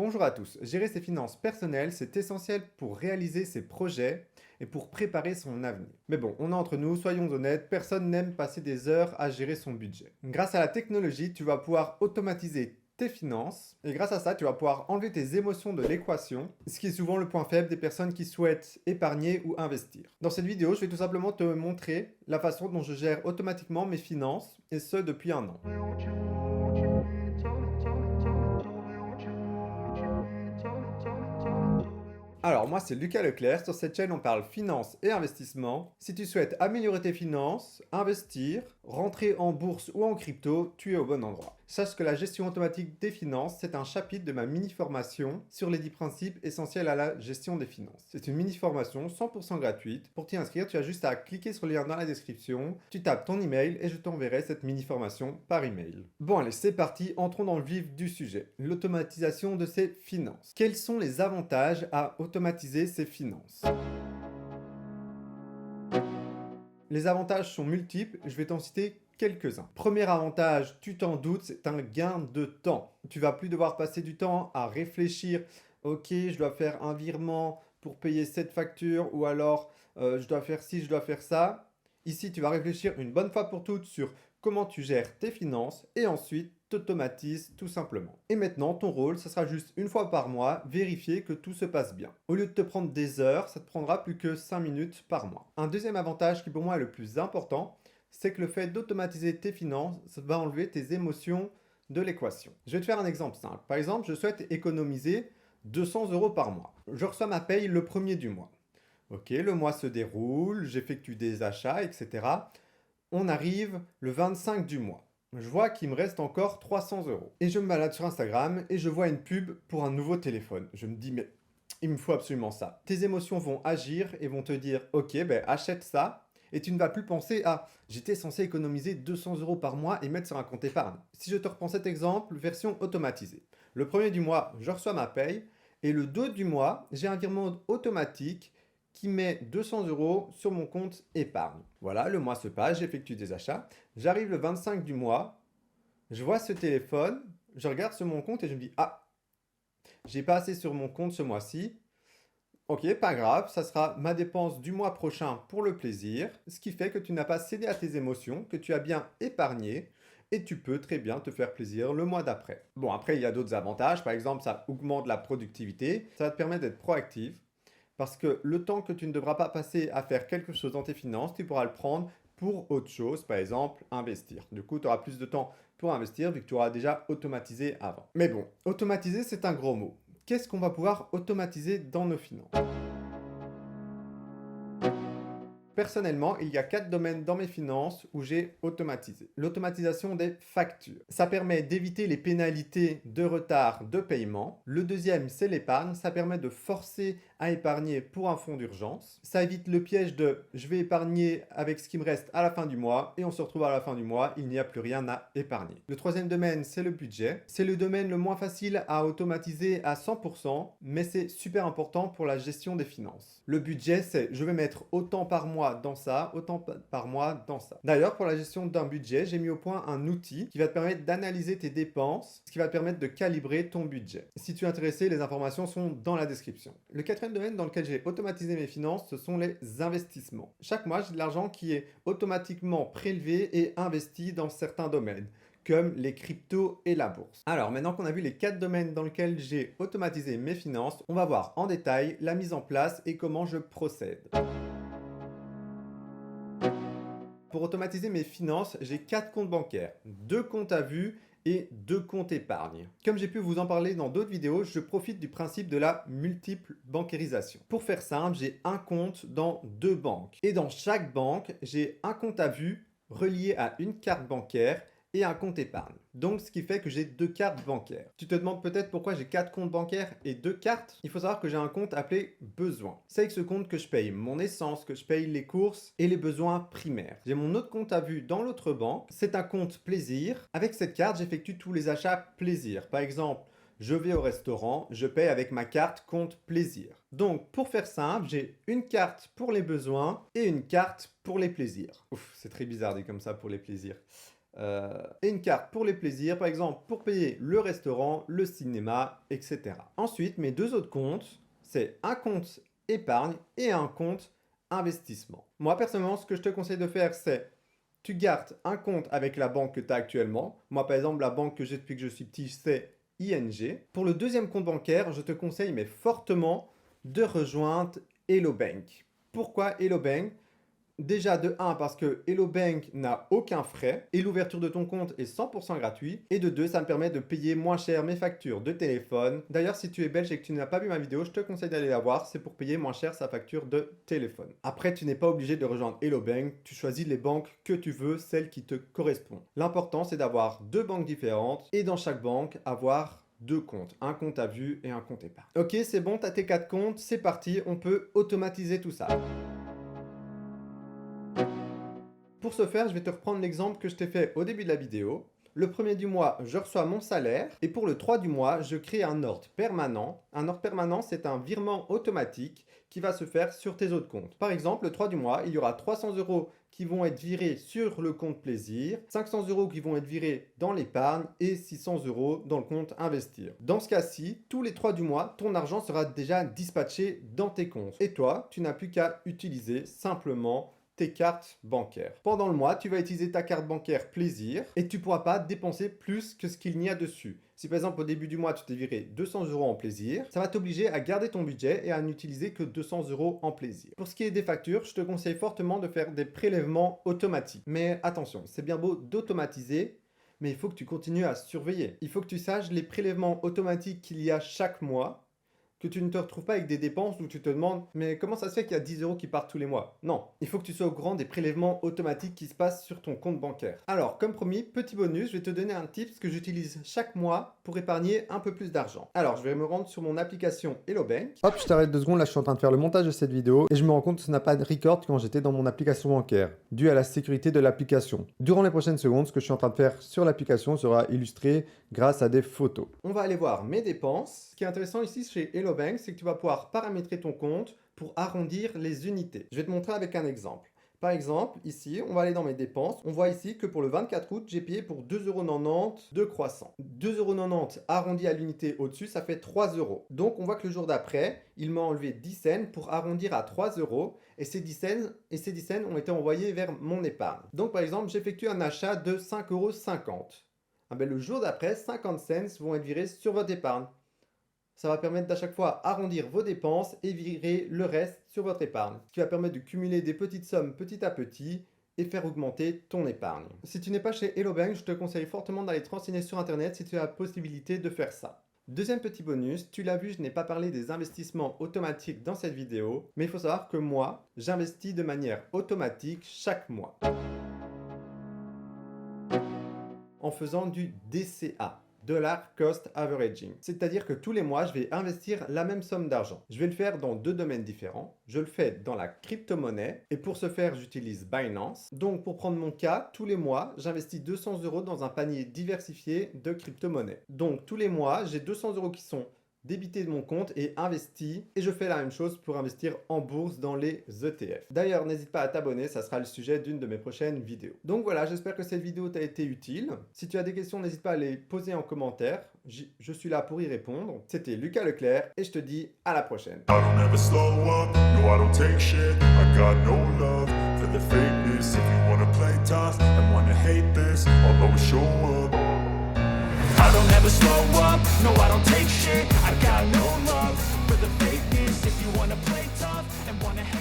Bonjour à tous. Gérer ses finances personnelles, c'est essentiel pour réaliser ses projets et pour préparer son avenir. Mais bon, on est entre nous, soyons honnêtes, personne n'aime passer des heures à gérer son budget. Grâce à la technologie, tu vas pouvoir automatiser tes finances et grâce à ça, tu vas pouvoir enlever tes émotions de l'équation, ce qui est souvent le point faible des personnes qui souhaitent épargner ou investir. Dans cette vidéo, je vais tout simplement te montrer la façon dont je gère automatiquement mes finances et ce depuis un an. Alors moi c'est Lucas Leclerc, sur cette chaîne on parle finance et investissement. Si tu souhaites améliorer tes finances, investir, rentrer en bourse ou en crypto, tu es au bon endroit. Sache que la gestion automatique des finances, c'est un chapitre de ma mini-formation sur les 10 principes essentiels à la gestion des finances. C'est une mini-formation 100% gratuite. Pour t'y inscrire, tu as juste à cliquer sur le lien dans la description, tu tapes ton email et je t'enverrai cette mini-formation par email. Bon allez, c'est parti, entrons dans le vif du sujet. L'automatisation de ses finances. Quels sont les avantages à automatiser ses finances? Les avantages sont multiples, je vais t'en citer quelques-uns. Premier avantage, tu t'en doutes, c'est un gain de temps. Tu vas plus devoir passer du temps à réfléchir, ok, je dois faire un virement pour payer cette facture, ou alors je dois faire ci, je dois faire ça. Ici, tu vas réfléchir une bonne fois pour toutes sur comment tu gères tes finances et ensuite t'automatises tout simplement. Et maintenant, ton rôle, ce sera juste une fois par mois, vérifier que tout se passe bien. Au lieu de te prendre des heures, ça te prendra plus que 5 minutes par mois. Un deuxième avantage qui pour moi est le plus important, c'est que le fait d'automatiser tes finances va enlever tes émotions de l'équation. Je vais te faire un exemple simple. Par exemple, je souhaite économiser 200 € par mois. Je reçois ma paye le premier du mois. Ok, le mois se déroule, j'effectue des achats, etc. On arrive le 25 du mois. Je vois qu'il me reste encore 300 €. Et je me balade sur Instagram et je vois une pub pour un nouveau téléphone. Je me dis, mais il me faut absolument ça. Tes émotions vont agir et vont te dire, ok, ben achète ça. Et tu ne vas plus penser à, j'étais censé économiser 200 € par mois et mettre sur un compte épargne. Si je te reprends cet exemple, version automatisée. Le premier du mois, je reçois ma paye. Et le 2 du mois, j'ai un virement automatique qui met 200 € sur mon compte épargne. Voilà, le mois se passe, j'effectue des achats. J'arrive le 25 du mois, je vois ce téléphone, je regarde sur mon compte et je me dis, ah, j'ai pas assez sur mon compte ce mois-ci. Ok, pas grave, ça sera ma dépense du mois prochain pour le plaisir, ce qui fait que tu n'as pas cédé à tes émotions, que tu as bien épargné et tu peux très bien te faire plaisir le mois d'après. Bon, après, il y a d'autres avantages. Par exemple, ça augmente la productivité, ça va te permettre d'être proactif. Parce que le temps que tu ne devras pas passer à faire quelque chose dans tes finances, tu pourras le prendre pour autre chose, par exemple investir. Du coup, tu auras plus de temps pour investir vu que tu auras déjà automatisé avant. Mais bon, automatiser, c'est un gros mot. Qu'est-ce qu'on va pouvoir automatiser dans nos finances? Personnellement, il y a 4 domaines dans mes finances où j'ai automatisé. L'automatisation des factures. Ça permet d'éviter les pénalités de retard de paiement. Le deuxième, c'est l'épargne. Ça permet de forcer à épargner pour un fonds d'urgence. Ça évite le piège de je vais épargner avec ce qui me reste à la fin du mois et on se retrouve à la fin du mois, il n'y a plus rien à épargner. Le troisième domaine, c'est le budget. C'est le domaine le moins facile à automatiser à 100%, mais c'est super important pour la gestion des finances. Le budget, c'est je vais mettre autant par mois dans ça, autant par mois dans ça. D'ailleurs, pour la gestion d'un budget, j'ai mis au point un outil qui va te permettre d'analyser tes dépenses, ce qui va te permettre de calibrer ton budget. Si tu es intéressé, les informations sont dans la description. Le quatrième domaine dans lequel j'ai automatisé mes finances, ce sont les investissements. Chaque mois, j'ai de l'argent qui est automatiquement prélevé et investi dans certains domaines, comme les cryptos et la bourse. Alors maintenant qu'on a vu les 4 domaines dans lesquels j'ai automatisé mes finances, on va voir en détail la mise en place et comment je procède. Pour automatiser mes finances, j'ai 4 comptes bancaires, 2 comptes à vue et 2 comptes épargne. Comme j'ai pu vous en parler dans d'autres vidéos, je profite du principe de la multiple bancarisation. Pour faire simple, j'ai un compte dans 2 banques. Et dans chaque banque, j'ai un compte à vue relié à une carte bancaire et un compte épargne. Donc, ce qui fait que j'ai 2 cartes bancaires. Tu te demandes peut-être pourquoi j'ai 4 comptes bancaires et 2 cartes? Il faut savoir que j'ai un compte appelé besoins. C'est avec ce compte que je paye mon essence, que je paye les courses et les besoins primaires. J'ai mon autre compte à vue dans l'autre banque. C'est un compte plaisir. Avec cette carte, j'effectue tous les achats plaisir. Par exemple, je vais au restaurant, je paye avec ma carte compte plaisir. Donc, pour faire simple, j'ai une carte pour les besoins et une carte pour les plaisirs. Ouf, c'est très bizarre dit comme ça pour les plaisirs. et une carte pour les plaisirs, par exemple pour payer le restaurant, le cinéma, etc. Ensuite, mes deux autres comptes, c'est un compte épargne et un compte investissement. Moi, personnellement, ce que je te conseille de faire, c'est tu gardes un compte avec la banque que tu as actuellement. Moi, par exemple, la banque que j'ai depuis que je suis petit, c'est ING. Pour le deuxième compte bancaire, je te conseille mais fortement de rejoindre Hello Bank. Pourquoi Hello Bank? Déjà de 1 parce que Hello Bank n'a aucun frais et l'ouverture de ton compte est 100% gratuit. Et de 2, ça me permet de payer moins cher mes factures de téléphone. D'ailleurs, si tu es belge et que tu n'as pas vu ma vidéo, je te conseille d'aller la voir. C'est pour payer moins cher sa facture de téléphone. Après, tu n'es pas obligé de rejoindre Hello Bank. Tu choisis les banques que tu veux, celles qui te correspondent. L'important, c'est d'avoir 2 banques différentes et dans chaque banque, avoir 2 comptes. Un compte à vue et un compte épargne. Ok, c'est bon, tu as tes 4 comptes. C'est parti, on peut automatiser tout ça. Pour ce faire, je vais te reprendre l'exemple que je t'ai fait au début de la vidéo. Le premier du mois, je reçois mon salaire et pour le 3 du mois, je crée un ordre permanent. Un ordre permanent, c'est un virement automatique qui va se faire sur tes autres comptes. Par exemple, le 3 du mois, il y aura 300 € qui vont être virés sur le compte plaisir, 500 € qui vont être virés dans l'épargne et 600 € dans le compte investir. Dans ce cas-ci, tous les 3 du mois, ton argent sera déjà dispatché dans tes comptes. Et toi, tu n'as plus qu'à utiliser simplement tes cartes bancaires. Pendant le mois, tu vas utiliser ta carte bancaire plaisir et tu ne pourras pas dépenser plus que ce qu'il n'y a dessus. Si par exemple au début du mois, tu t'es viré 200 € en plaisir, ça va t'obliger à garder ton budget et à n'utiliser que 200 € en plaisir. Pour ce qui est des factures, je te conseille fortement de faire des prélèvements automatiques. Mais attention, c'est bien beau d'automatiser, mais il faut que tu continues à surveiller. Il faut que tu saches les prélèvements automatiques qu'il y a chaque mois, que tu ne te retrouves pas avec des dépenses où tu te demandes « mais comment ça se fait qu'il y a 10 € qui partent tous les mois ?» Non, il faut que tu sois au courant des prélèvements automatiques qui se passent sur ton compte bancaire. Alors, comme promis, petit bonus, je vais te donner un tips que j'utilise chaque mois pour épargner un peu plus d'argent. Alors, je vais me rendre sur mon application Hello Bank. Hop, je t'arrête 2 secondes, là je suis en train de faire le montage de cette vidéo et je me rends compte que ça n'a pas de record quand j'étais dans mon application bancaire, dû à la sécurité de l'application. Durant les prochaines secondes, ce que je suis en train de faire sur l'application sera illustré grâce à des photos. On va aller voir mes dépenses. Ce qui est intéressant ici chez Hello Bank, c'est que tu vas pouvoir paramétrer ton compte pour arrondir les unités. Je vais te montrer avec un exemple. Par exemple, ici, on va aller dans mes dépenses. On voit ici que pour le 24 août, j'ai payé pour 2,90 € de croissant. 2,90 € arrondi à l'unité au-dessus, ça fait 3 €. Donc, on voit que le jour d'après, il m'a enlevé 10 cents pour arrondir à 3 € et ces 10 cents ont été envoyés vers mon épargne. Donc, par exemple, j'effectue un achat de 5,50 €. Ah ben, le jour d'après, 50 cents vont être virés sur votre épargne. Ça va permettre d'à chaque fois arrondir vos dépenses et virer le reste sur votre épargne. Ce qui va permettre de cumuler des petites sommes petit à petit et faire augmenter ton épargne. Si tu n'es pas chez Hello Bank, je te conseille fortement d'aller te renseigner sur internet si tu as la possibilité de faire ça. Deuxième petit bonus, tu l'as vu, je n'ai pas parlé des investissements automatiques dans cette vidéo, mais il faut savoir que moi, j'investis de manière automatique chaque mois. En faisant du DCA. Dollar Cost Averaging. C'est-à-dire que tous les mois, je vais investir la même somme d'argent. Je vais le faire dans 2 domaines différents. Je le fais dans la crypto-monnaie et pour ce faire, j'utilise Binance. Donc pour prendre mon cas, tous les mois, j'investis 200 € dans un panier diversifié de crypto-monnaie. Donc tous les mois, j'ai 200 € qui sont débités de mon compte et investis. Et je fais la même chose pour investir en bourse dans les ETF. D'ailleurs, n'hésite pas à t'abonner, ça sera le sujet d'une de mes prochaines vidéos. Donc voilà, j'espère que cette vidéo t'a été utile. Si tu as des questions, n'hésite pas à les poser en commentaire. Je suis là pour y répondre. C'était Lucas Leclerc et je te dis à la prochaine. I don't ever slow up, no I don't take shit. I got no love for the fakeness. If you wanna play tough and wanna hate